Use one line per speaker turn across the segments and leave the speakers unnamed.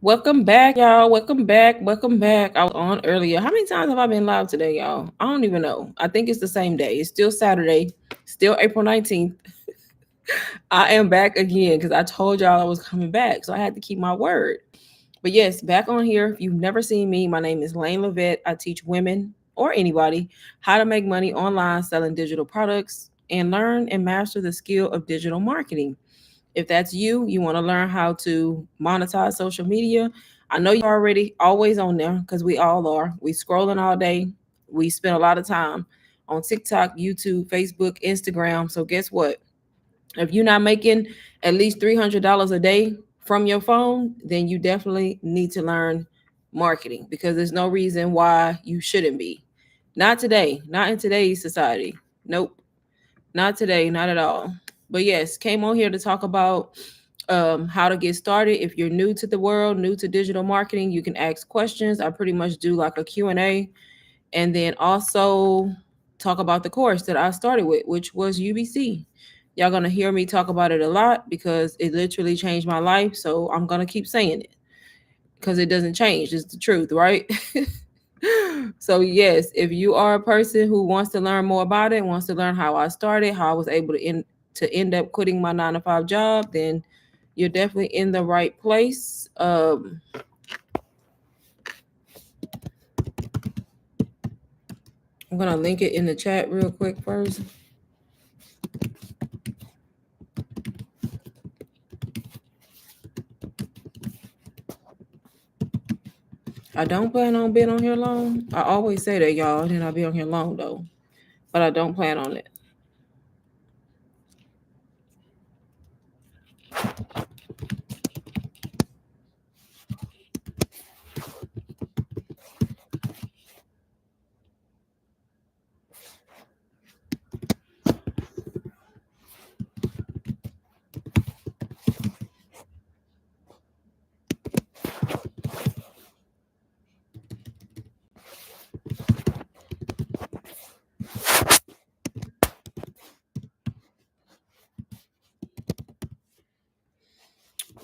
Welcome back, y'all. Welcome back. Welcome back. I was on earlier. How many times have I been live today, y'all? I don't even know. I think it's the same day. It's still Saturday, still April 19th. I am back again because I told y'all I was coming back. So I had to keep my word. But yes, back on here. If you've never seen me, my name is Lane Levette. I teach women or anybody how to make money online selling digital products and learn and master the skill of digital marketing. If that's you, you want to learn how to monetize social media. I know you're already always on there because we all are. We scrolling all day. We spend a lot of time on TikTok, YouTube, Facebook, Instagram. So guess what? If you're not making at least $300 a day from your phone, then you definitely need to learn marketing because there's no reason why you shouldn't be. Not today, not in today's society. Nope, not today, not at all. But yes, came on here to talk about how to get started. If you're new to the world, new to digital marketing, you can ask questions. I pretty much do like a Q&A, and then also talk about the course that I started with, which was UBC. Y'all gonna hear me talk about it a lot because it literally changed my life. So I'm gonna keep saying it because it doesn't change. It's the truth, right? So yes, if you are a person who wants to learn more about it, wants to learn how I started, how I was able to end up quitting my 9 to 5 job, then you're definitely in the right place. I'm gonna link it in the chat real quick first. I don't plan on being on here long. I always say that, y'all. Then I'll be on here long though, but I don't plan on it.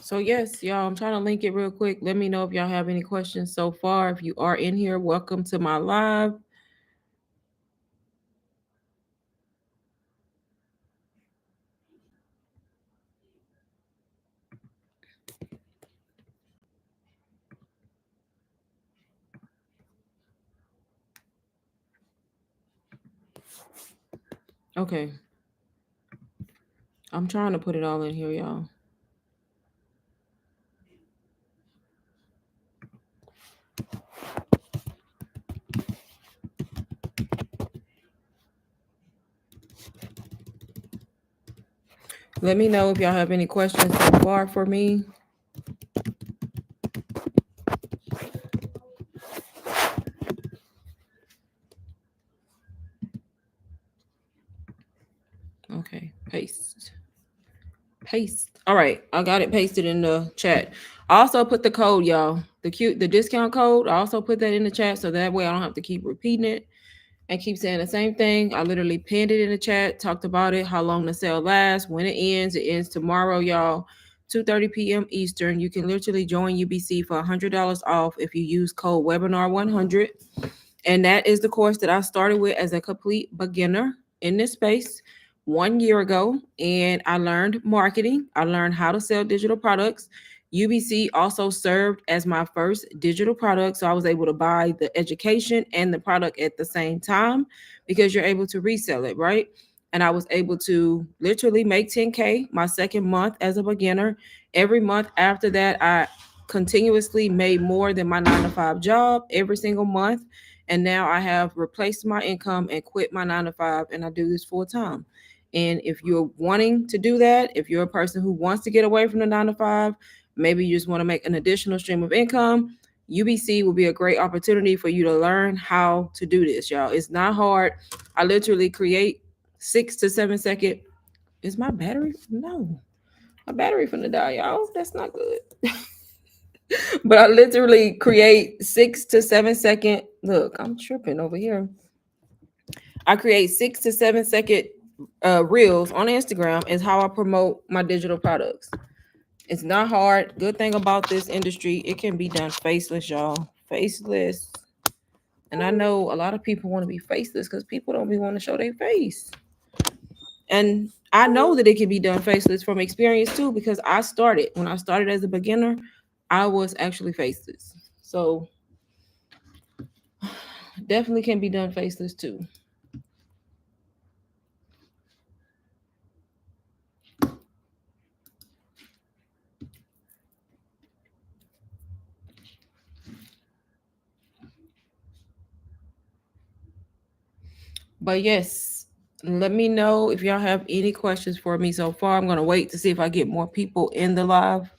So yes, y'all, I'm trying to link it real quick. Let me know if y'all have any questions so far. If you are in here, welcome to my live. Okay. I'm trying to put it all in here, y'all. Let me know if y'all have any questions so far for me. Okay, paste. Paste. All right, I got it pasted in the chat. I also put the code, y'all. The discount code. I also put that in the chat so that way I don't have to keep repeating it and keep saying the same thing. I literally pinned it in the chat, talked about it, how long the sale lasts, when it ends. It ends tomorrow, y'all. 2:30 p.m. Eastern. You can literally join UBC for $100 off if you use code webinar100. And that is the course that I started with as a complete beginner in this space 1 year ago. And I learned marketing, I learned how to sell digital products. UBC also served as my first digital product. So I was able to buy the education and the product at the same time because you're able to resell it, right? And I was able to literally make 10K my second month as a beginner. Every month after that, I continuously made more than my 9 to 5 job every single month. And now I have replaced my income and quit my 9 to 5, and I do this full time. And if you're wanting to do that, if you're a person who wants to get away from the 9 to 5, maybe you just want to make an additional stream of income, UBC will be a great opportunity for you to learn how to do this, y'all. It's not hard. I literally create 6 to 7 second. Is my battery? No. My battery finna die, y'all. That's not good. But I literally create 6 to 7 second. Look, I'm tripping over here. I create 6 to 7 second reels on Instagram is how I promote my digital products. It's not hard. Good thing about this industry, it can be done faceless, y'all. Faceless. And I know a lot of people want to be faceless because people don't be want to show their face. And I know that it can be done faceless from experience too, because I started when I started as a beginner, I was actually faceless. So definitely can be done faceless too. But yes, let me know if y'all have any questions for me so far. I'm gonna wait to see if I get more people in the live.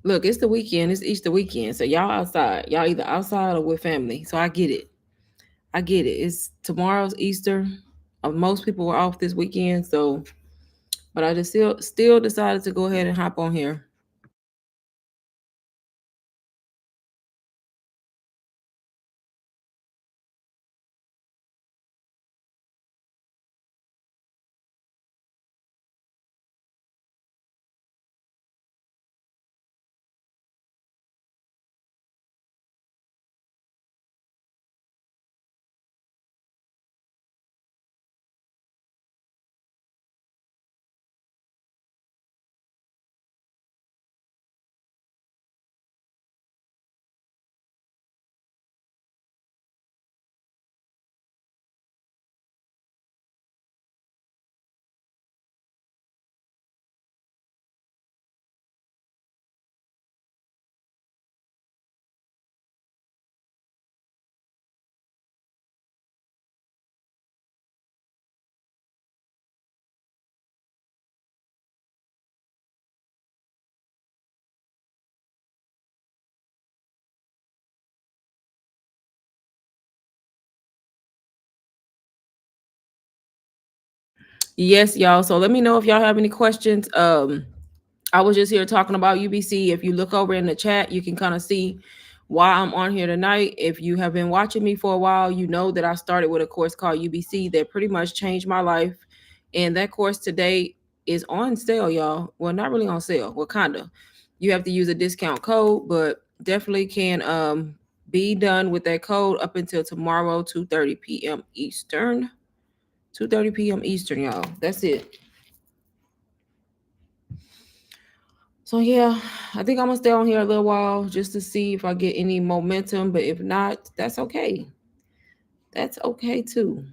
Look, it's the weekend. It's Easter weekend, so y'all outside. Y'all either outside or with family. So I get it. I get it. It's tomorrow's Easter. Most people were off this weekend, so but I just still decided to go ahead and hop on here. Yes, y'all. So let me know if y'all have any questions. I was just here talking about UBC. If you look over in the chat, you can kind of see why I'm on here tonight. If you have been watching me for a while, you know that I started with a course called UBC that pretty much changed my life. And that course today is on sale, y'all. Well, not really on sale. Well, kind of. You have to use a discount code, but definitely can be done with that code up until tomorrow, 2:30 p.m. Eastern. 2:30 p.m. Eastern, y'all. That's it. So yeah, I think I'm gonna stay on here a little while just to see if I get any momentum. But if not, that's okay. That's okay too.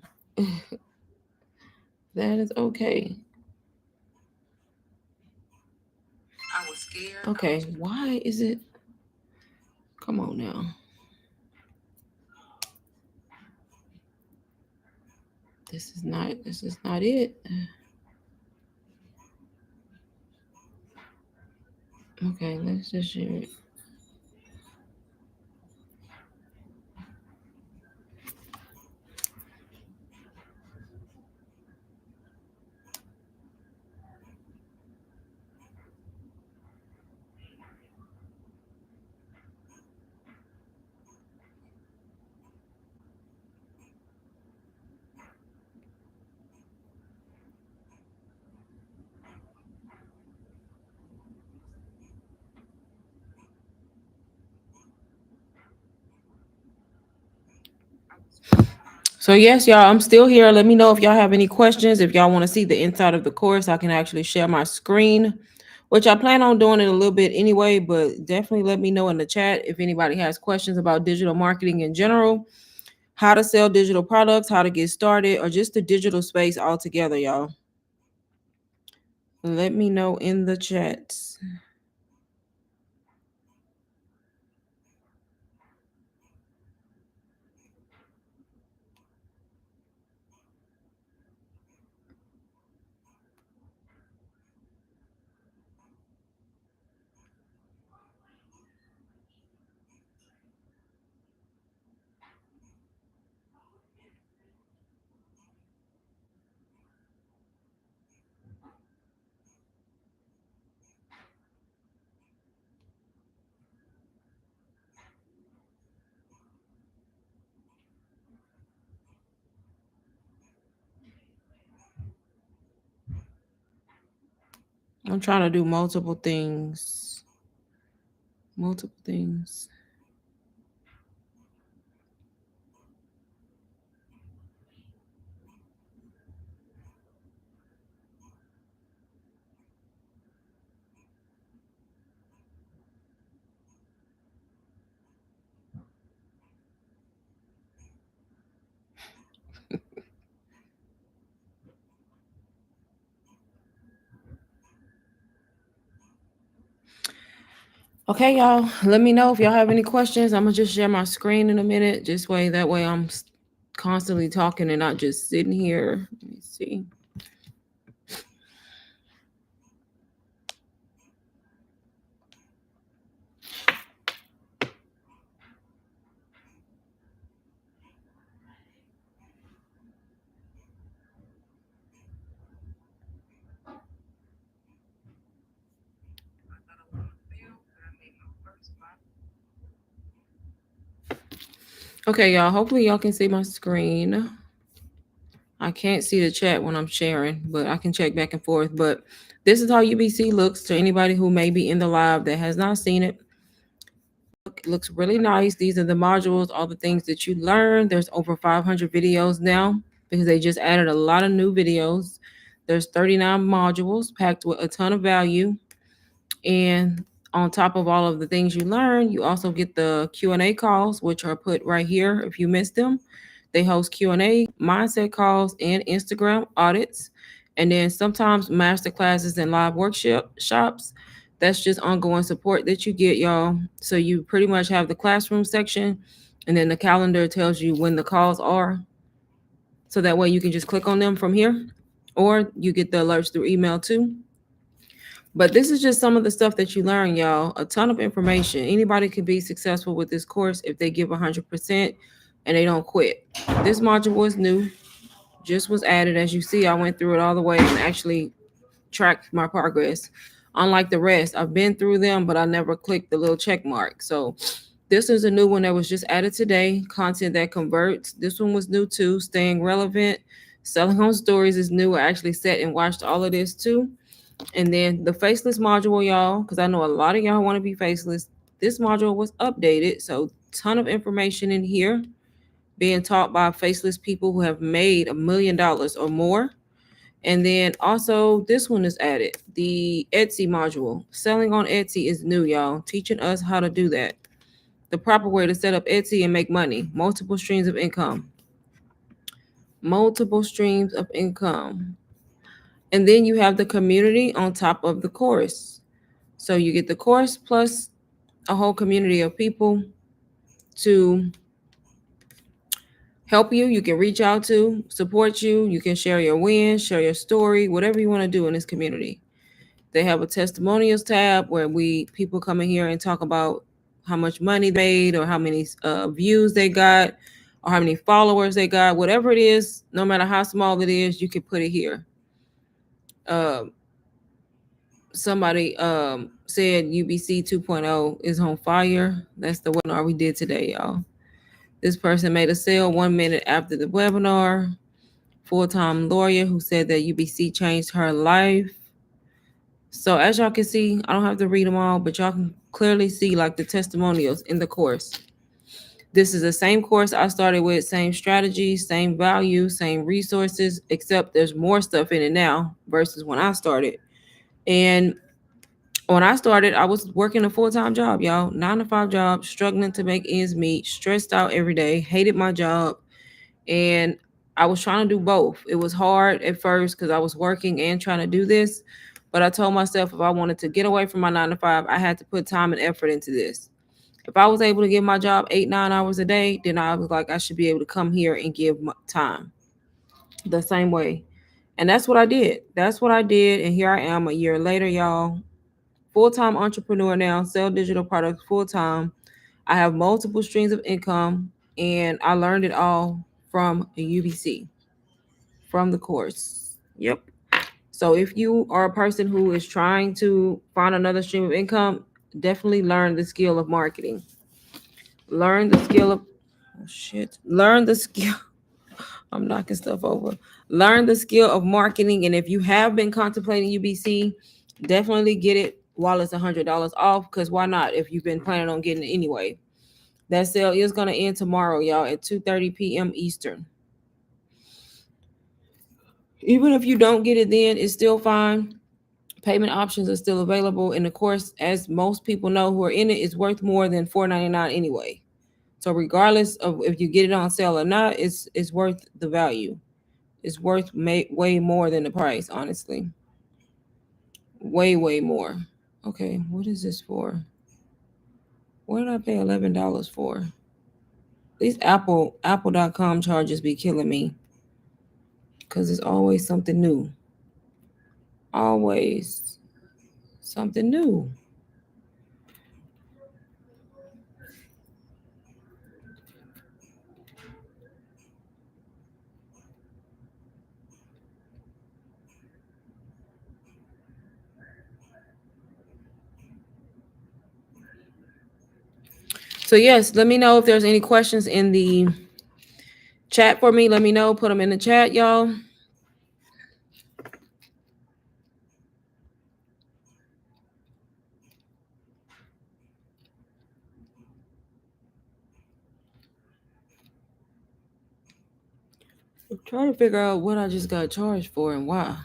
That is okay. I was scared. Okay, why is it? Come on now. This is not. This is not it. Okay, let's just share it. So yes, y'all, I'm still here. Let me know if y'all have any questions. If y'all want to see the inside of the course, I can actually share my screen, which I plan on doing in a little bit anyway, but definitely let me know in the chat if anybody has questions about digital marketing in general, how to sell digital products, how to get started, or just the digital space altogether, y'all. Let me know in the chats. I'm trying to do multiple things. Multiple things. Okay, y'all. Let me know if y'all have any questions. I'm gonna just share my screen in a minute. Just way that way I'm constantly talking and not just sitting here. Let me see. Okay, y'all. Hopefully y'all can see my screen. I can't see the chat when I'm sharing, but I can check back and forth. But this is how UBC looks to anybody who may be in the live that has not seen it. It looks really nice. These are the modules, all the things that you learn. There's over 500 videos now because they just added a lot of new videos. There's 39 modules packed with a ton of value. And on top of all of the things you learn, you also get the Q&A calls, which are put right here if you missed them. They host Q&A, mindset calls, and Instagram audits. And then sometimes master classes and live workshops. That's just ongoing support that you get, y'all. So you pretty much have the classroom section, and then the calendar tells you when the calls are. So that way you can just click on them from here, or you get the alerts through email too. But this is just some of the stuff that you learn, y'all. A ton of information. Anybody can be successful with this course if they give 100% and they don't quit. This module was new, just was added. As you see, I went through it all the way and actually tracked my progress. Unlike the rest, I've been through them, but I never clicked the little check mark. So this is a new one that was just added today. Content that converts. This one was new too. Staying relevant. Selling home stories is new. I actually sat and watched all of this too. And then the faceless module, y'all, because I know a lot of y'all want to be faceless. This module was updated, so ton of information in here being taught by faceless people who have made $1 million or more. And then also this one is added, the Etsy module. Selling on Etsy is new, y'all. Teaching us how to do that. The proper way to set up Etsy and make money. Multiple streams of income. Multiple streams of income. And then you have the community on top of the course. So you get the course plus a whole community of people to help you. You can reach out to, support you. You can share your wins, share your story, whatever you want to do in this community. They have a testimonials tab where people come in here and talk about how much money they made or how many views they got or how many followers they got. Whatever it is, no matter how small it is, you can put it here. Somebody said UBC 2.0 is on fire. That's the webinar we did today, y'all. This person made a sale 1 minute after the webinar. Full-time lawyer who said that UBC changed her life. So as y'all can see, I don't have to read them all, but y'all can clearly see like the testimonials in the course. This is the same course I started with, same strategy, same value, same resources, except there's more stuff in it now versus when I started. And when I started, I was working a full-time job, y'all, 9 to 5 job, struggling to make ends meet, stressed out every day, hated my job. And I was trying to do both. It was hard at first because I was working and trying to do this. But I told myself if I wanted to get away from my 9 to 5, I had to put time and effort into this. If I was able to give my job 8, 9 hours a day, then I was like, I should be able to come here and give my time the same way. And that's what I did. That's what I did. And here I am a year later, y'all. Full-time entrepreneur now, sell digital products full-time. I have multiple streams of income, and I learned it all from a UBC, from the course. Yep. So if you are a person who is trying to find another stream of income, definitely learn the skill of marketing. Learn the skill of Learn the skill. I'm knocking stuff over. Learn the skill of marketing. And if you have been contemplating UBC, Definitely get it while it's $100 off, because why not if you've been planning on getting it anyway. That sale is going to end tomorrow, y'all, at 2:30 p.m. Eastern. Even if you don't get it then, it's still fine. Payment options are still available, and of course, as most people know who are in it, it's worth more than $4.99 anyway. So regardless of if you get it on sale or not, it's worth the value. It's worth way more than the price, honestly. Way more. Okay, what is this for? What did I pay $11 for? These Apple.com charges be killing me because it's always something new. Always something new. So yes, let me know if there's any questions in the chat for me. Let me know. Put them in the chat, y'all. I'm trying to figure out what I just got charged for and why.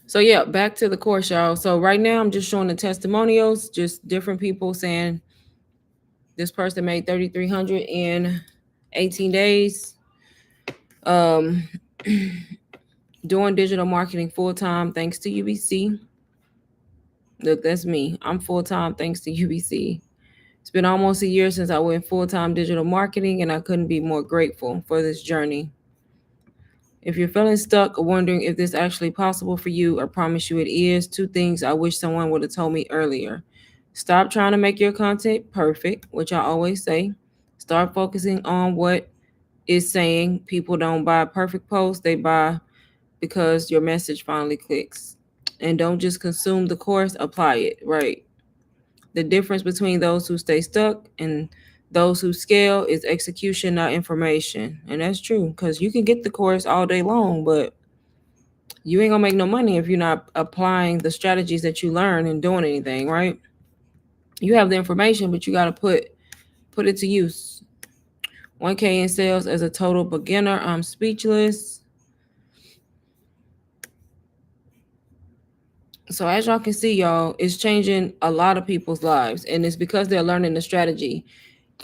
So yeah, back to the course, y'all. So right now I'm just showing the testimonials, just different people saying this person made 3,300 in 18 days. Um, doing digital marketing full time thanks to UBC. Look, that's me. I'm full time thanks to UBC. It's been almost a year since I went full time digital marketing, and I couldn't be more grateful for this journey. If you're feeling stuck or wondering if this is actually possible for you, I promise you it is. Two things I wish someone would have told me earlier. Stop trying to make your content perfect, which I always say. Start focusing on what is saying. People don't buy perfect posts, they buy because your message finally clicks. And don't just consume the course, apply it, right? The difference between those who stay stuck and those who scale is execution, not information. And that's true because you can get the course all day long, but you ain't gonna make no money if you're not applying the strategies that you learn and doing anything, right? You have the information, but you gotta put it to use. 1K in sales as a total beginner. I'm speechless. So as y'all can see, y'all, it's changing a lot of people's lives, and it's because they're learning the strategy.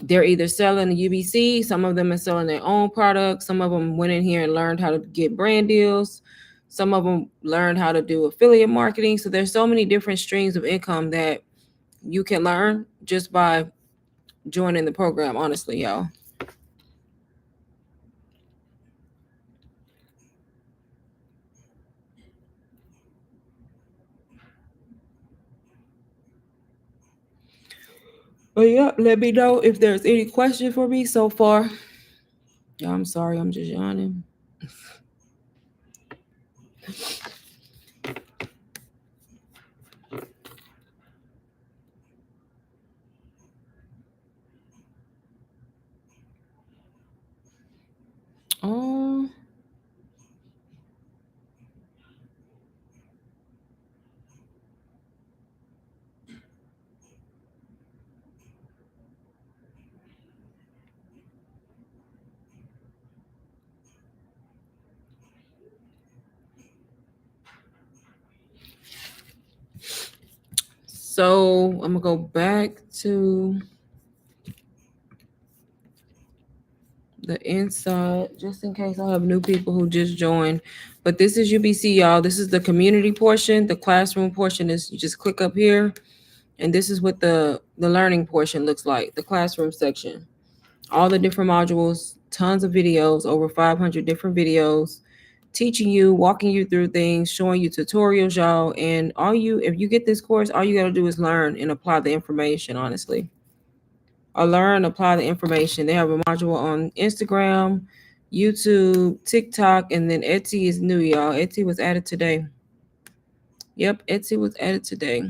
They're either selling the UBC, some of them are selling their own products, some of them went in here and learned how to get brand deals, some of them learned how to do affiliate marketing. So there's so many different streams of income that you can learn just by joining the program, honestly, y'all. But yeah, let me know if there's any question for me so far. Yeah, I'm sorry, I'm just yawning. Oh, so I'm gonna go back to the inside just in case I have new people who just joined. But this is UBC, y'all. This is the community portion. The classroom portion is you just click up here, and this is what the learning portion looks like. The classroom section, all the different modules, tons of videos, over 500 different videos, teaching you, walking you through things, showing you tutorials, y'all. And if you get this course, all you got to do is learn and apply the information, honestly. Or learn, apply the information. They have a module on Instagram, YouTube, TikTok, and then Etsy is new, y'all. Etsy was added today. Yep, Etsy was added today.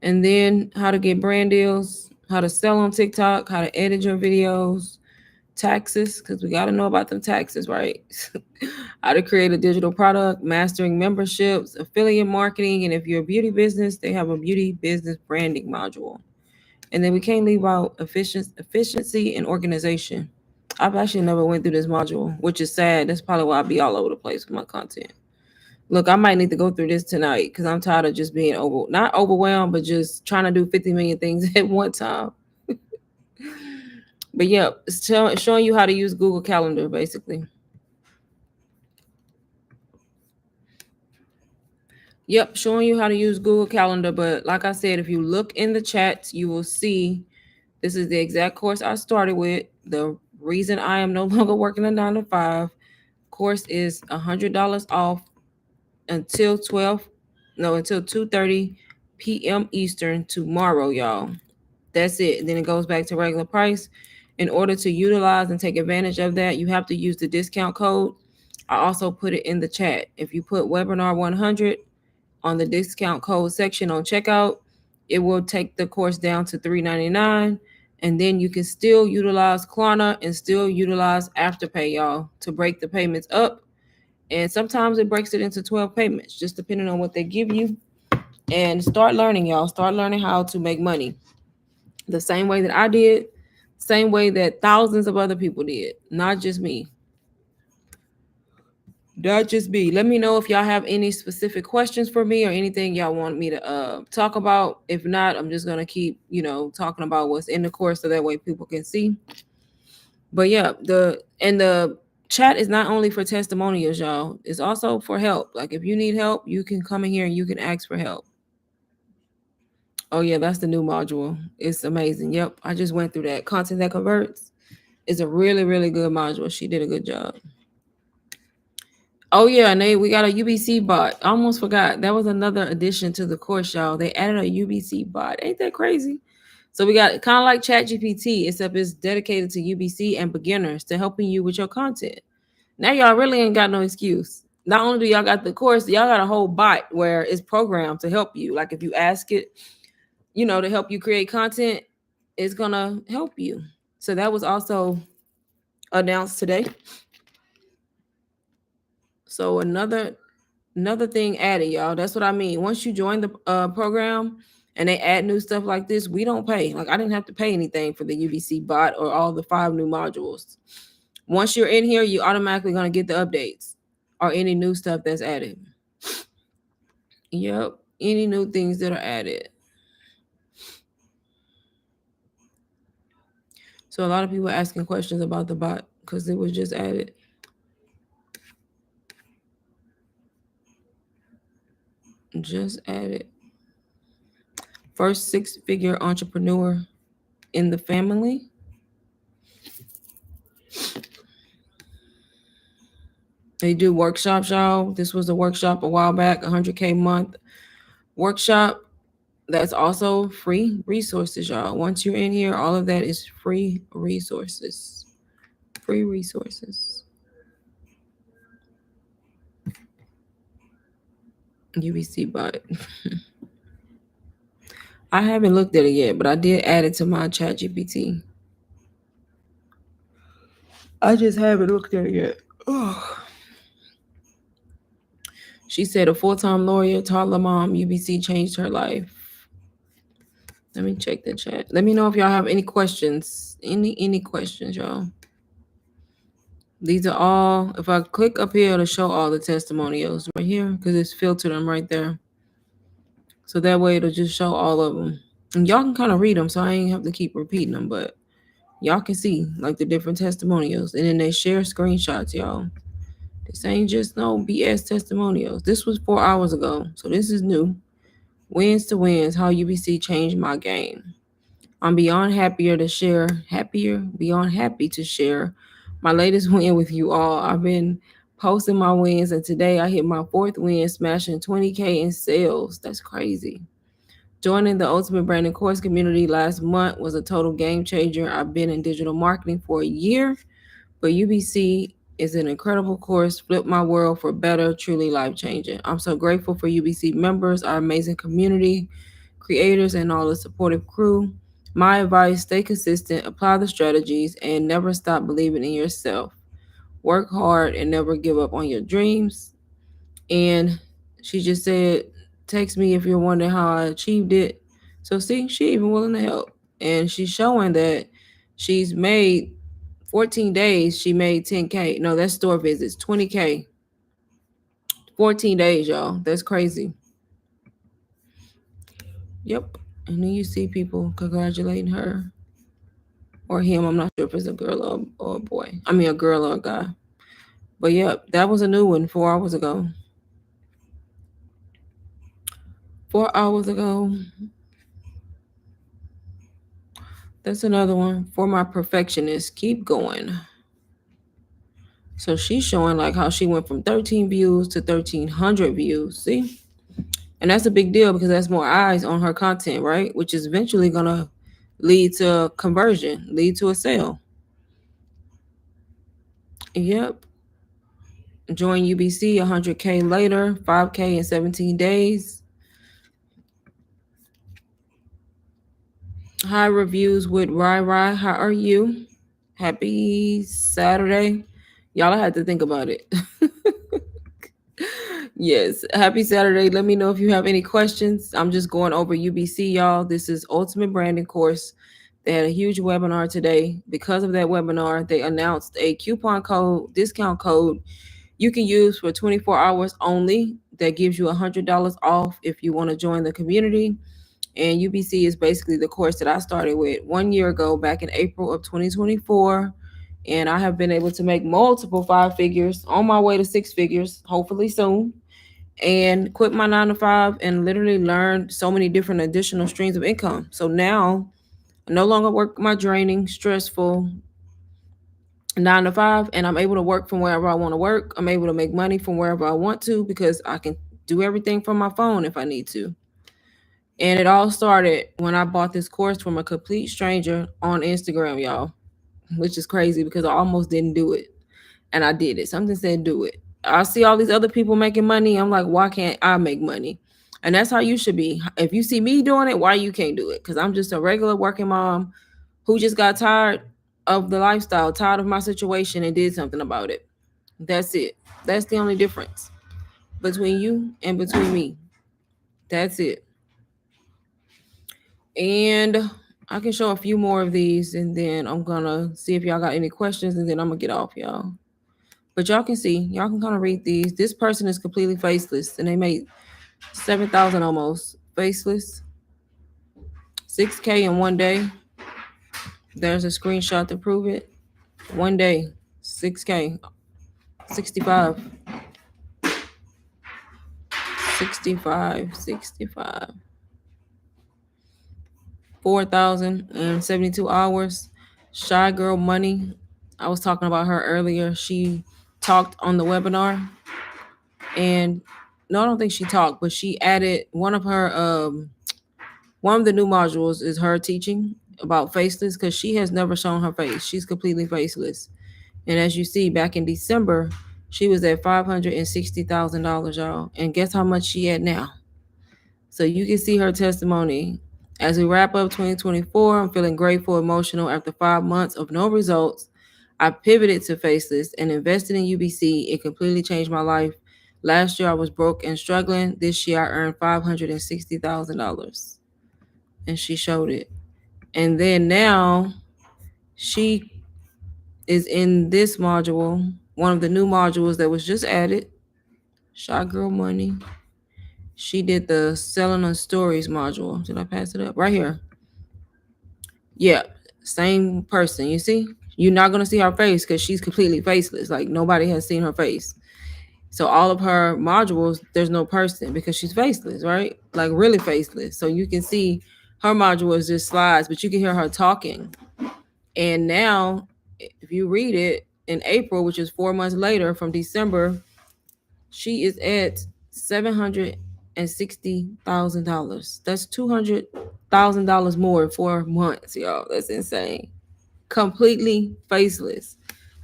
And then how to get brand deals, how to sell on TikTok, how to edit your videos, taxes, because we got to know about them taxes, right? How to create a digital product, mastering memberships, affiliate marketing, and if you're a beauty business, they have a beauty business branding module. And then we can't leave out efficiency and organization. I've actually never went through this module, which is sad. That's probably why I'll be all over the place with my content. Look, I might need to go through this tonight because I'm tired of just being not overwhelmed, but just trying to do 50 million things at one time. But yeah, it's showing you how to use Google Calendar basically. Yep, showing you how to use Google Calendar. But like I said, if you look in the chats, you will see this is the exact course I started with. The reason I am no longer working a 9 to 5 course is $100 off until 2:30 p.m. Eastern tomorrow, y'all. That's it. And then it goes back to regular price. In order to utilize and take advantage of that, you have to use the discount code. I also put it in the chat. If you put webinar 100 on the discount code section on checkout, it will take the course down to $3.99. And then you can still utilize Klarna and still utilize Afterpay, y'all, to break the payments up. And sometimes it breaks it into 12 payments, just depending on what they give you. And start learning, y'all. Start learning how to make money the same way that I did, same way that thousands of other people did, not just me. Not just me. Let me know if y'all have any specific questions for me or anything y'all want me to talk about. If not, I'm just gonna keep, talking about what's in the course so that way people can see. But yeah, the chat is not only for testimonials, y'all. It's also for help. Like if you need help, you can come in here and you can ask for help. Oh yeah, that's the new module. It's amazing. Yep, I just went through that. Content that converts is a really, really good module. She did a good job. Oh yeah, Nate, we got a UBC bot. I almost forgot. That was another addition to the course, y'all. They added a UBC bot. Ain't that crazy? So we got kind of like ChatGPT, except it's dedicated to UBC and beginners to helping you with your content. Now y'all really ain't got no excuse. Not only do y'all got the course, y'all got a whole bot where it's programmed to help you. Like if you ask it, to help you create content, it's gonna help you. So that was also announced today. So another thing added, y'all. That's what I mean. Once you join the program and they add new stuff like this, we don't pay. Like I didn't have to pay anything for the UBC bot or all the 5 new modules. Once you're in here, you automatically gonna get the updates or any new stuff that's added. Yep, any new things that are added. So a lot of people asking questions about the bot because it was just added. Just added. First 6-figure entrepreneur in the family. They do workshops, y'all. This was a workshop a while back, 100K month workshop. That's also free resources, y'all. Once you're in here, all of that is free resources. Free resources. UBC bot. I haven't looked at it yet, but I did add it to my ChatGPT. I just haven't looked at it yet. Ugh. She said a full-time lawyer, toddler mom, UBC changed her life. Let me check the chat. Let me know if y'all have any questions. Any questions, y'all. These are all, if I click up here to show all the testimonials right here, because it's filtered them right there. So that way it'll just show all of them. And y'all can kind of read them, so I ain't have to keep repeating them, but y'all can see like the different testimonials. And then they share screenshots, y'all. This ain't just no BS testimonials. This was 4 hours ago, so this is new. Wins to wins, how UBC changed my game. I'm beyond happy to share my latest win with you all. I've been posting my wins, and today I hit my 4th win, smashing 20K in sales. That's crazy. Joining the Ultimate Branding Course community last month was a total game changer. I've been in digital marketing for a year, But UBC is an incredible course, flipped my world for better, truly life changing. I'm so grateful for UBC members, our amazing community, creators, and all the supportive crew. My advice: stay consistent, apply the strategies, and never stop believing in yourself. Work hard and never give up on your dreams. And she just said, text me if you're wondering how I achieved it. So see, she even willing to help. And she's showing that she's made 14 days, she made 10K. No, that's store visits, 20K. 14 days, y'all. That's crazy. Yep. And then you see people congratulating her or him. I'm not sure if it's a girl or a boy. I mean, a girl or a guy. But yep, that was a new one 4 hours ago. 4 hours ago. That's another one for my perfectionist. Keep going. So she's showing like how she went from 13 views to 1,300 views. See? And that's a big deal because that's more eyes on her content, right? Which is eventually going to lead to conversion, lead to a sale. Yep. Join UBC 100K later, 5K in 17 days. Hi, reviews with Rai. How are you? Happy Saturday. Y'all, I had to think about it. Yes, happy Saturday. Let me know if you have any questions. I'm just going over UBC, y'all. This is Ultimate Branding course. They had a huge webinar today. Because of that webinar, they announced a coupon code, discount code you can use for 24 hours only. That gives you $100 off if you want to join the community. And UBC is basically the course that I started with 1 year ago, back in April of 2024. And I have been able to make multiple 5 figures, on my way to 6 figures, hopefully soon, and quit my 9 to 5 and literally learn so many different additional streams of income. So now I no longer work my draining, stressful 9 to 5, and I'm able to work from wherever I want to work. I'm able to make money from wherever I want to because I can do everything from my phone if I need to. And it all started when I bought this course from a complete stranger on Instagram, y'all, which is crazy because I almost didn't do it. And I did it. Something said do it. I see all these other people making money. I'm like, why can't I make money? And that's how you should be. If you see me doing it, why you can't do it? Because I'm just a regular working mom who just got tired of the lifestyle, tired of my situation, and did something about it. That's it. That's the only difference between you and between me. That's it. And I can show a few more of these, and then I'm gonna see if y'all got any questions, and then I'm gonna get off, y'all. But y'all can see, y'all can kind of read these. This person is completely faceless, and they made 7,000 almost faceless. 6K in one day. There's a screenshot to prove it. One day, 6K, 65, 65. 4,072 hours. Shy Girl Money. I was talking about her earlier. She talked on the webinar, and no, I don't think she talked, but she added one of the new modules is her teaching about faceless because she has never shown her face. She's completely faceless. And as you see, back in December, she was at $560,000, y'all. And guess how much she at now? So you can see her testimony. As we wrap up 2024, I'm feeling grateful, emotional. After 5 months of no results, I pivoted to faceless and invested in UBC. It completely changed my life. Last year, I was broke and struggling. This year, I earned $560,000. And she showed it. And then now, she is in this module, one of the new modules that was just added, Shot Girl Money. She did the Selling on Stories module. Did I pass it up? Right here. Yeah, same person. You see? You're not going to see her face because she's completely faceless. Like, nobody has seen her face. So all of her modules, there's no person because she's faceless, right? Like, really faceless. So you can see her module is just slides, but you can hear her talking. And now, if you read it in April, which is 4 months later from December, she is at $760,000. That's $200,000 more in 4 months, y'all. That's insane. Completely faceless.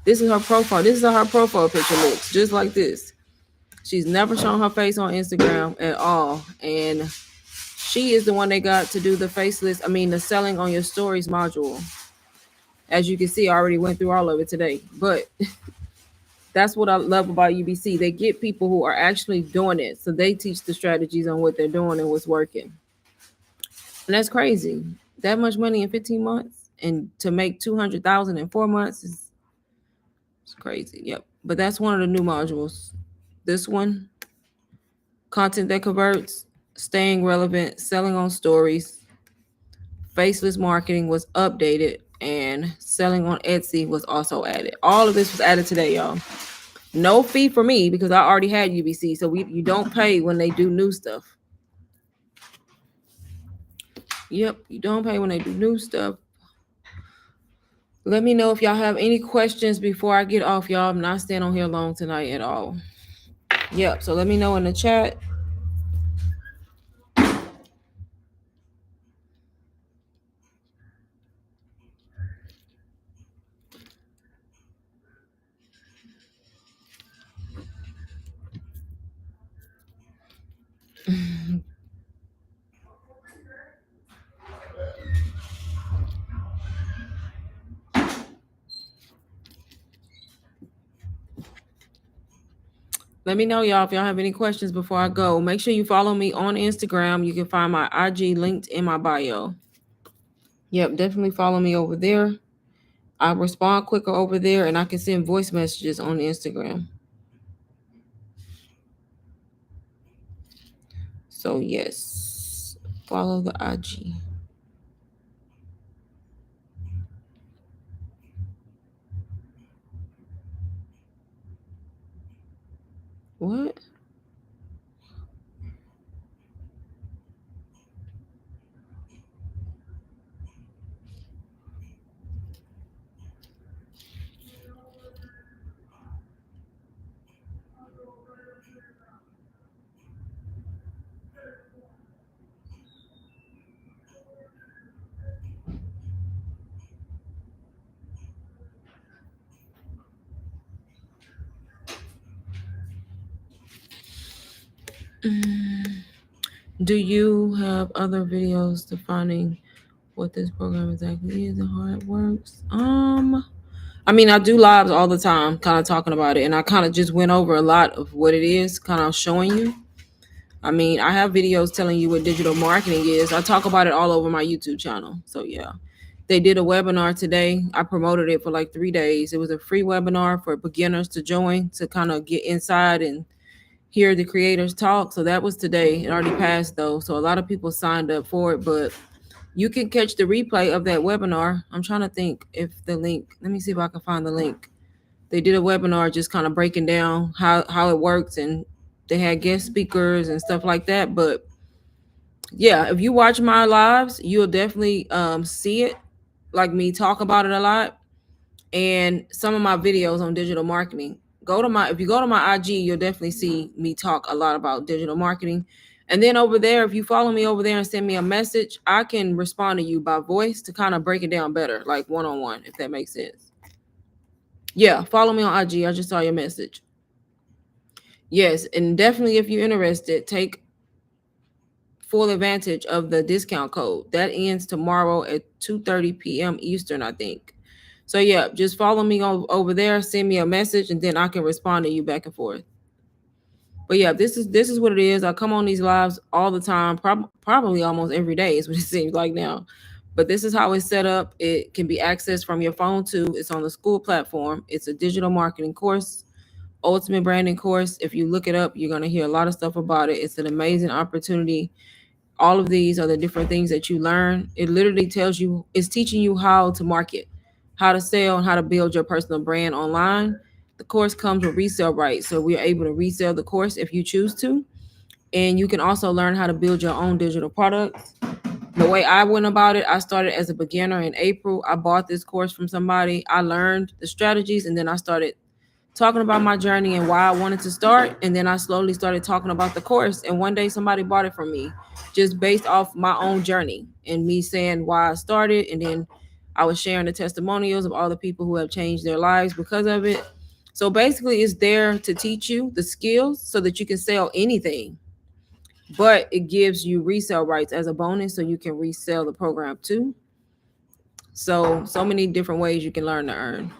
This is her profile. This is how her profile picture looks, just like this. She's never shown her face on Instagram at all. And she is the one they got to do the faceless, I mean, the selling on your stories module. As you can see, I already went through all of it today. But that's what I love about UBC. They get people who are actually doing it. So they teach the strategies on what they're doing and what's working. And that's crazy. That much money in 15 months and to make 200,000 in 4 months is it's crazy. Yep. But that's one of the new modules. This one, content that converts, staying relevant, selling on stories, faceless marketing was updated, and selling on Etsy was also added. All of this was added today, y'all. No fee for me because I already had UBC. So you don't pay when they do new stuff. Yep, you don't pay when they do new stuff. Let me know if y'all have any questions before I get off, y'all. I'm not staying on here long tonight at all. Yep, so let me know in the chat. Let me know, y'all, if y'all have any questions before I go. Make sure you follow me on Instagram. You can find my IG linked in my bio. Yep, definitely follow me over there. I respond quicker over there, and I can send voice messages on Instagram. So, yes, follow the IG. What? Do you have other videos defining what this program exactly is and how it works? I mean, I do lives all the time, kind of talking about it, and I kind of just went over a lot of what it is, kind of showing you. I mean, I have videos telling you what digital marketing is. I talk about it all over my YouTube channel. So yeah, they did a webinar today. I promoted it for like 3 days. It was a free webinar for beginners to join to kind of get inside and hear the creators talk. So that was today. It already passed though. So a lot of people signed up for it, but you can catch the replay of that webinar. I'm trying to think if the link, let me see if I can find the link. They did a webinar just kind of breaking down how it works, and they had guest speakers and stuff like that. But yeah, if you watch my lives, you'll definitely see it, like me talk about it a lot, and some of my videos on digital marketing. If you go to my IG, you'll definitely see me talk a lot about digital marketing. And then over there, if you follow me over there and send me a message, I can respond to you by voice to kind of break it down better, like one-on-one, if that makes sense. Yeah, follow me on IG. I just saw your message. Yes, and definitely if you're interested, take full advantage of the discount code. That ends tomorrow at 2:30 p.m. Eastern, I think. So yeah, just follow me over there, send me a message, and then I can respond to you back and forth. But yeah, this is what it is. I come on these lives all the time, probably almost every day is what it seems like now. But this is how it's set up. It can be accessed from your phone too. It's on the school platform. It's a digital marketing course, ultimate branding course. If you look it up, you're gonna hear a lot of stuff about it. It's an amazing opportunity. All of these are the different things that you learn. It literally tells you, it's teaching you how to market, how to sell, and how to build your personal brand online. The course comes with resale rights, so we're able to resell the course if you choose to. And you can also learn how to build your own digital products. The way I went about it, I started as a beginner in April. I bought this course from somebody. I learned the strategies, and then I started talking about my journey and why I wanted to start. And then I slowly started talking about the course. And one day somebody bought it from me just based off my own journey and me saying why I started. And then I was sharing the testimonials of all the people who have changed their lives because of it. So basically, it's there to teach you the skills so that you can sell anything, but it gives you resale rights as a bonus so you can resell the program too. So many different ways you can learn to earn.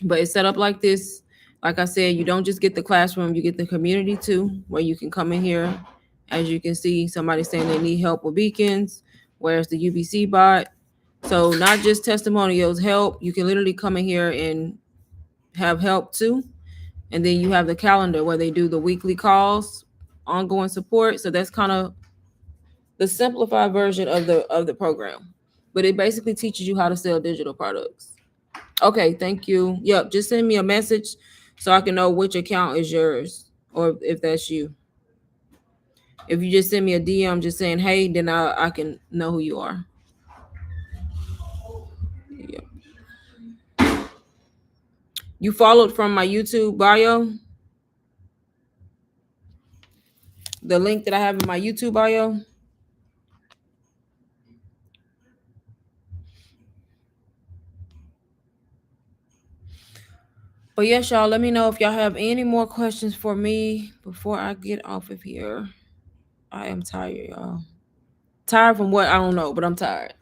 But it's set up like this. Like I said, you don't just get the classroom, you get the community too, where you can come in here. As you can see, somebody saying they need help with beacons. Where's the UBC bot? So not just testimonials, help. You can literally come in here and have help too. And then you have the calendar where they do the weekly calls, ongoing support. So that's kind of the simplified version of the program. But it basically teaches you how to sell digital products. Okay, thank you. Yep, just send me a message so I can know which account is yours or if that's you. If you just send me a DM just saying hey, then I can know who you are. Yep. You followed from my YouTube bio, the link that I have in my YouTube bio. But yes, y'all, let me know if y'all have any more questions for me before I get off of here. I am tired, y'all. Tired from what? I don't know, but I'm tired.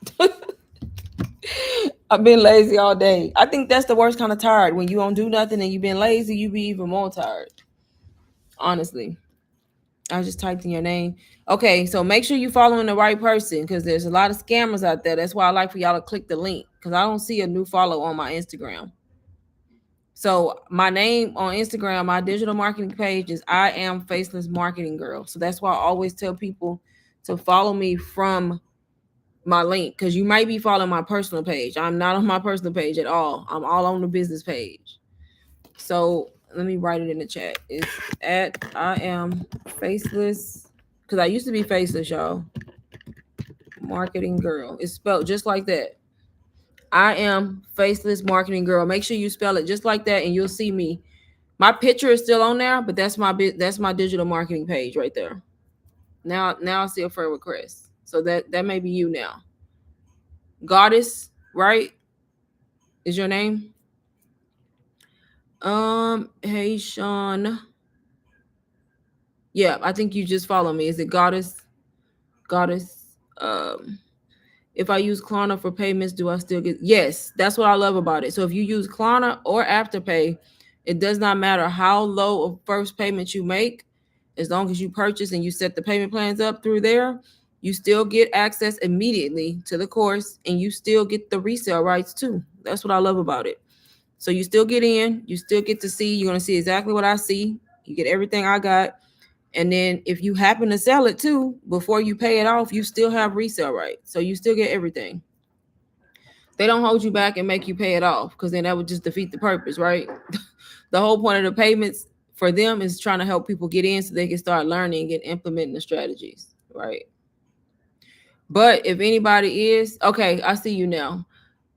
I've been lazy all day. I think that's the worst kind of tired. When you don't do nothing and you've been lazy, you be even more tired. Honestly. I just typed in your name. Okay, so make sure you're following the right person because there's a lot of scammers out there. That's why I like for y'all to click the link because I don't see a new follow on my Instagram. So my name on Instagram, my digital marketing page is I am Faceless Marketing Girl. So that's why I always tell people to follow me from my link because you might be following my personal page. I'm not on my personal page at all. I'm all on the business page. So let me write it in the chat. It's at I am Faceless because I used to be Faceless, y'all. Marketing Girl. It's spelled just like that. I am Faceless Marketing Girl. Make sure you spell it just like that, and you'll see me. My picture is still on there, but that's my digital marketing page right there. Now I see a friend request. So that may be you now. Goddess, right? Is your name? Hey Sean. Yeah, I think you just follow me. Is it Goddess? Goddess. If I use Klarna for payments, do I still get? Yes, that's what I love about it. So if you use Klarna or Afterpay, it does not matter how low of first payment you make, as long as you purchase and you set the payment plans up through there, you still get access immediately to the course and you still get the resale rights too. That's what I love about it. So you still get in, you still get to see, you're going to see exactly what I see. You get everything I got. And then if you happen to sell it too, before you pay it off, you still have resale rights. So you still get everything. They don't hold you back and make you pay it off because then that would just defeat the purpose, right? The whole point of the payments for them is trying to help people get in so they can start learning and implementing the strategies, right? But if anybody is, okay, I see you now.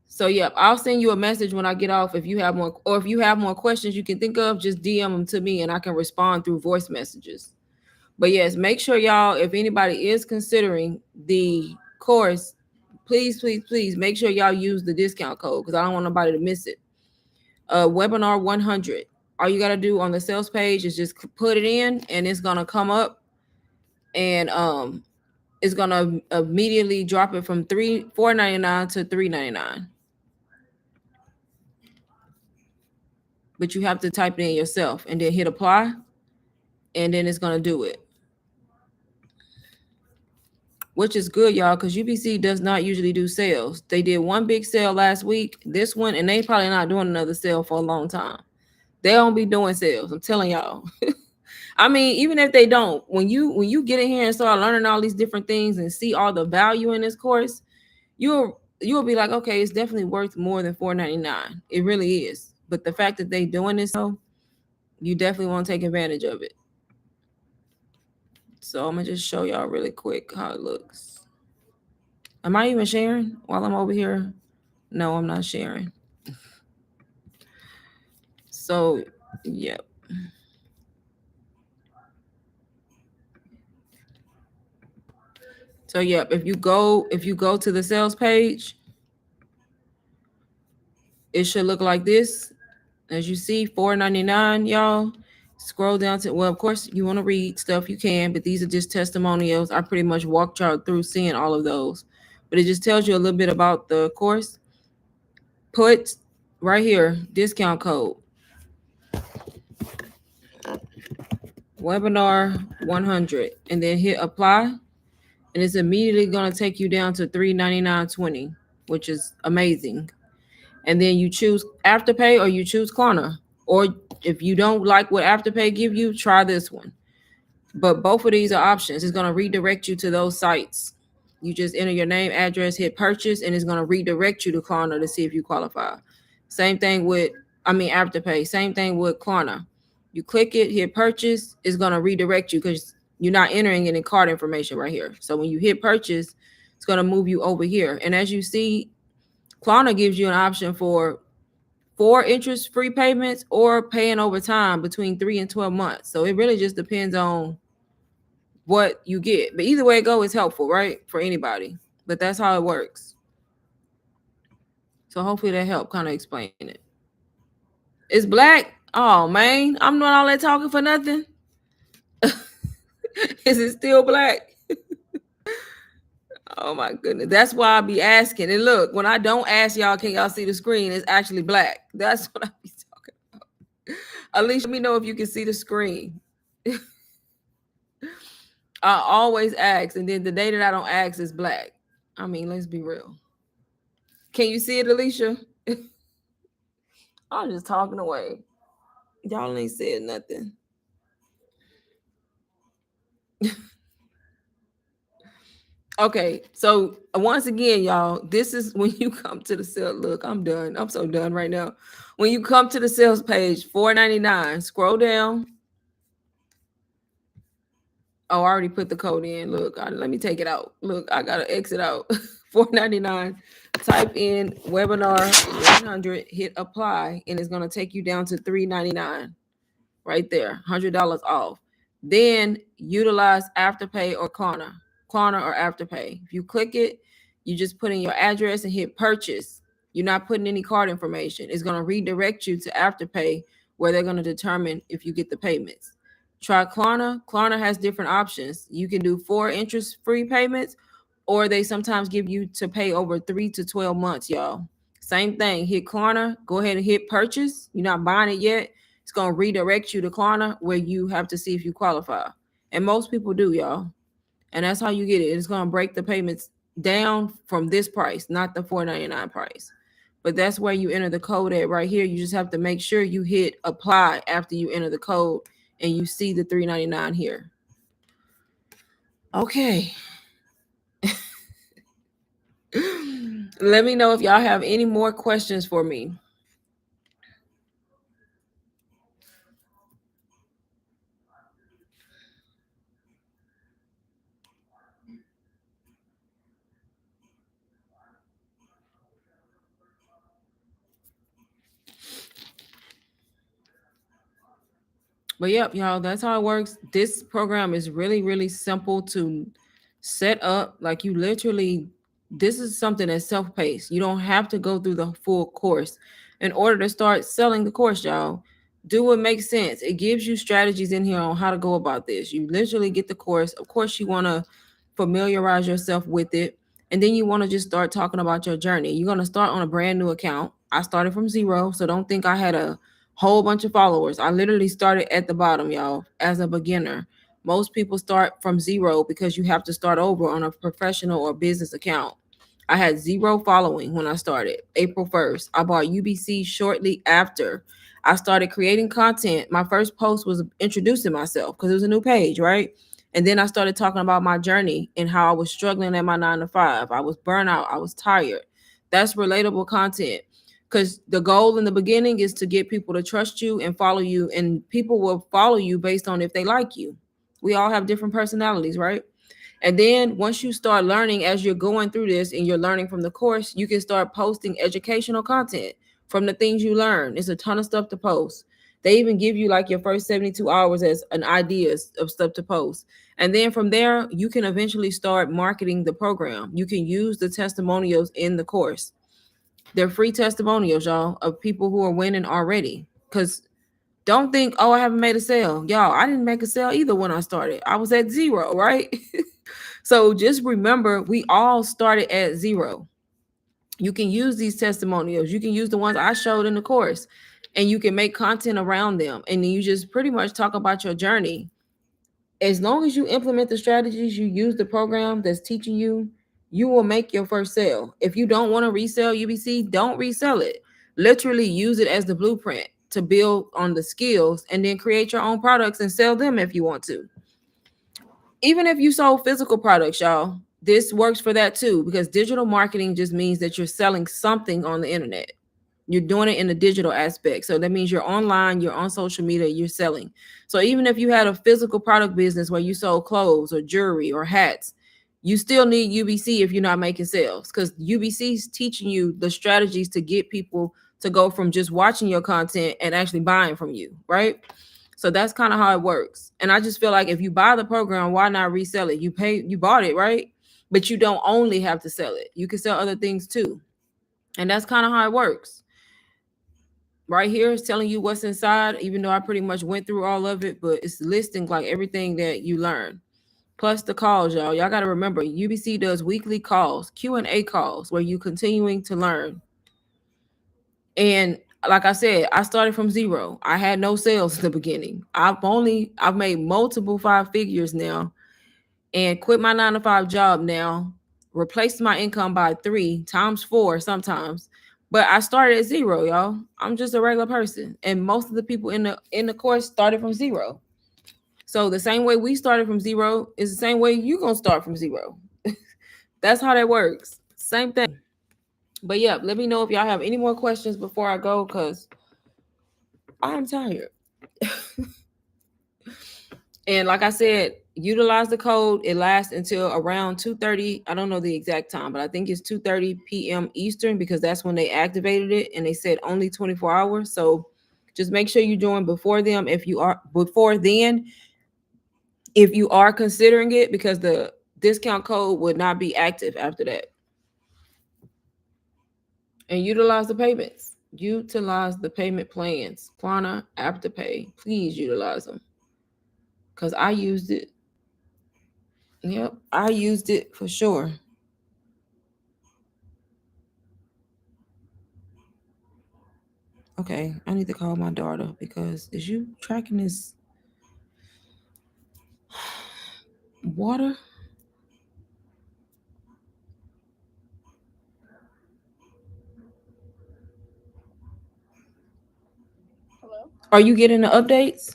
So yeah, I'll send you a message when I get off. If you have more, or if you have more questions you can think of, just DM them to me and I can respond through voice messages. But yes, make sure y'all, if anybody is considering the course, please make sure y'all use the discount code because I don't want nobody to miss it. Webinar 100. All you got to do on the sales page is just put it in and it's going to come up and it's going to immediately drop it from $4.99 to $3.99. But you have to type it in yourself and then hit apply and then it's going to do it. Which is good, y'all, because UBC does not usually do sales. They did one big sale last week, this one, and they probably not doing another sale for a long time. They don't be doing sales. I'm telling y'all. I mean, even if they don't, when you get in here and start learning all these different things and see all the value in this course, you'll be like, okay, it's definitely worth more than $4.99. It really is. But the fact that they doing this, you definitely want to take advantage of it. So I'm gonna just show y'all really quick how it looks. Am I even sharing while I'm over here? No, I'm not sharing. So, yep. So, yep, if you go to the sales page, It should look like this. As you see, $4.99, y'all. Scroll down to, well, of course, you want to read stuff, you can, but these are just testimonials. I pretty much walked y'all through seeing all of those. But it just tells you a little bit about the course. Put right here, discount code, webinar 100, and then hit apply. And it's immediately going to take you down to $399.20, which is amazing. And then you choose Afterpay or you choose Klarna. Or if you don't like what Afterpay give you, try this one. But both of these are options. It's going to redirect you to those sites. You just enter your name, address, hit purchase, and it's going to redirect you to Klarna to see if you qualify. Same thing with, Afterpay. Same thing with Klarna. You click it, hit purchase, it's going to redirect you because you're not entering any card information right here. So when you hit purchase, it's going to move you over here. And as you see, Klarna gives you an option for 4 interest-free payments or paying over time between 3 and 12 months. So it really just depends on what you get. But either way it go, it's helpful, right? For anybody. But that's how it works. So hopefully that helped kind of explain it. It's black. Oh man, I'm doing all that talking for nothing. Is it still black? Oh my goodness. That's why I be asking. And look, when I don't ask y'all, can y'all see the screen? It's actually black. That's what I be talking about. At least let me know if you can see the screen. I always ask, and then the day that I don't ask is black. I mean, let's be real. Can you see it, Alicia? I'm just talking away. Y'all ain't said nothing. Okay, so once again, y'all, this is when you come to the sale. Look, I'm done. I'm so done right now. When you come to the sales page, $4.99, scroll down. Oh, I already put the code in. Look, let me take it out. Look, I gotta exit out. $4.99. Type in webinar 100, hit apply, and it's gonna take you down to $3.99. Right there, $100 off. Then utilize Afterpay or Klarna or Afterpay. If you click it, you just put in your address and hit purchase. You're not putting any card information. It's going to redirect you to Afterpay where they're going to determine if you get the payments. Try Klarna. Klarna has different options. You can do 4 interest-free payments, or they sometimes give you to pay over 3 to 12 months, y'all. Same thing. Hit Klarna. Go ahead and hit purchase. You're not buying it yet. It's going to redirect you to Klarna where you have to see if you qualify. And most people do, y'all. And that's how you get it. It's going to break the payments down from this price, not the $4.99 price. But that's where you enter the code at right here. You just have to make sure you hit apply after you enter the code and you see the $3.99 here. Okay. Let me know if y'all have any more questions for me. But yep, y'all, that's how it works. This program is really, really simple to set up. Like you literally, this is something that's self-paced. You don't have to go through the full course in order to start selling the course, y'all. Do what makes sense. It gives you strategies in here on how to go about this. You literally get the course. Of course, you want to familiarize yourself with it. And then you want to just start talking about your journey. You're going to start on a brand new account. I started from zero, so don't think I had a whole bunch of followers. I literally started at the bottom, y'all, as a beginner. Most people start from zero because you have to start over on a professional or business account. I had 0 following when I started April 1st. I bought UBC shortly after. I started creating content. My first post was introducing myself because it was a new page, right? And then I started talking about my journey and how I was struggling at my 9 to 5. I was burnt out. I was tired. That's relatable content. Because the goal in the beginning is to get people to trust you and follow you, and people will follow you based on if they like you. We all have different personalities, right? And then once you start learning as you're going through this and you're learning from the course, you can start posting educational content from the things you learn. It's a ton of stuff to post. They even give you like your first 72 hours as an idea of stuff to post. And then from there, you can eventually start marketing the program. You can use the testimonials in the course. They're free testimonials, y'all, of people who are winning already. Because don't think, oh, I haven't made a sale. Y'all, I didn't make a sale either when I started. I was at zero, right? So just remember, we all started at zero. You can use these testimonials. You can use the ones I showed in the course, and you can make content around them. And then you just pretty much talk about your journey. As long as you implement the strategies, you use the program that's teaching you, you will make your first sale. If you don't want to resell UBC, don't resell it. Literally use it as the blueprint to build on the skills and then create your own products and sell them if you want to. Even if you sold physical products, y'all, this works for that too, because digital marketing just means that you're selling something on the internet. You're doing it in the digital aspect. So that means you're online, you're on social media, you're selling. So even if you had a physical product business where you sold clothes or jewelry or hats, you still need UBC if you're not making sales, because UBC is teaching you the strategies to get people to go from just watching your content and actually buying from you, right? So that's kind of how it works. And I just feel like if you buy the program, why not resell it? You bought it, right? But you don't only have to sell it. You can sell other things too. And that's kind of how it works. Right here is telling you what's inside, even though I pretty much went through all of it, but it's listing like everything that you learn. Plus the calls, y'all. Y'all got to remember, UBC does weekly calls, Q&A calls, where you continuing to learn. And like I said, I started from zero. I had no sales in the beginning. I've made multiple five figures now and quit my 9 to 5 job now, replaced my income by 3 times 4 sometimes. But I started at zero, y'all. I'm just a regular person. And most of the people in the course started from zero. So the same way we started from zero is the same way you're gonna start from zero. That's how that works. Same thing. But yeah, let me know if y'all have any more questions before I go, because I'm tired. And like I said, utilize the code. It lasts until around 2:30. I don't know the exact time, but I think it's 2:30 p.m. Eastern, because that's when they activated it, and they said only 24 hours. So just make sure you join before them if you are before then, if you are considering it, because the discount code would not be active after that. And utilize the payments. Utilize the payment plans. Klarna, Afterpay. Please utilize them, because I used it. Yep, I used it for sure. Okay, I need to call my daughter, because is you tracking this water? Are you getting the updates?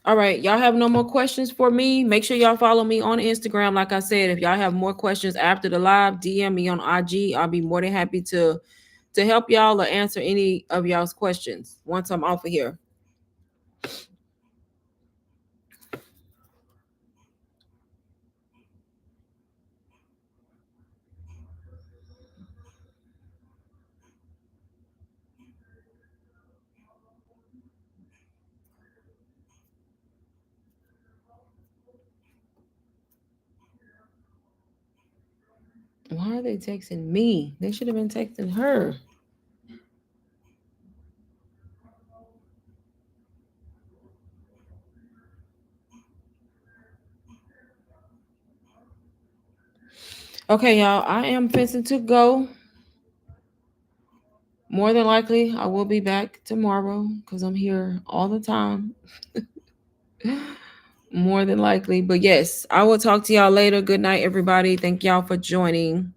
All right, y'all have no more questions for me. Make sure y'all follow me on Instagram. Like I said, if y'all have more questions after the live, DM me on IG. I'll be more than happy to help y'all or answer any of y'all's questions once I'm off of here. Why are they texting me? They should have been texting her. Okay, y'all, I am fixing to go. More than likely, I will be back tomorrow, because I'm here all the time. More than likely. But yes, I will talk to y'all later. Good night, everybody. Thank y'all for joining.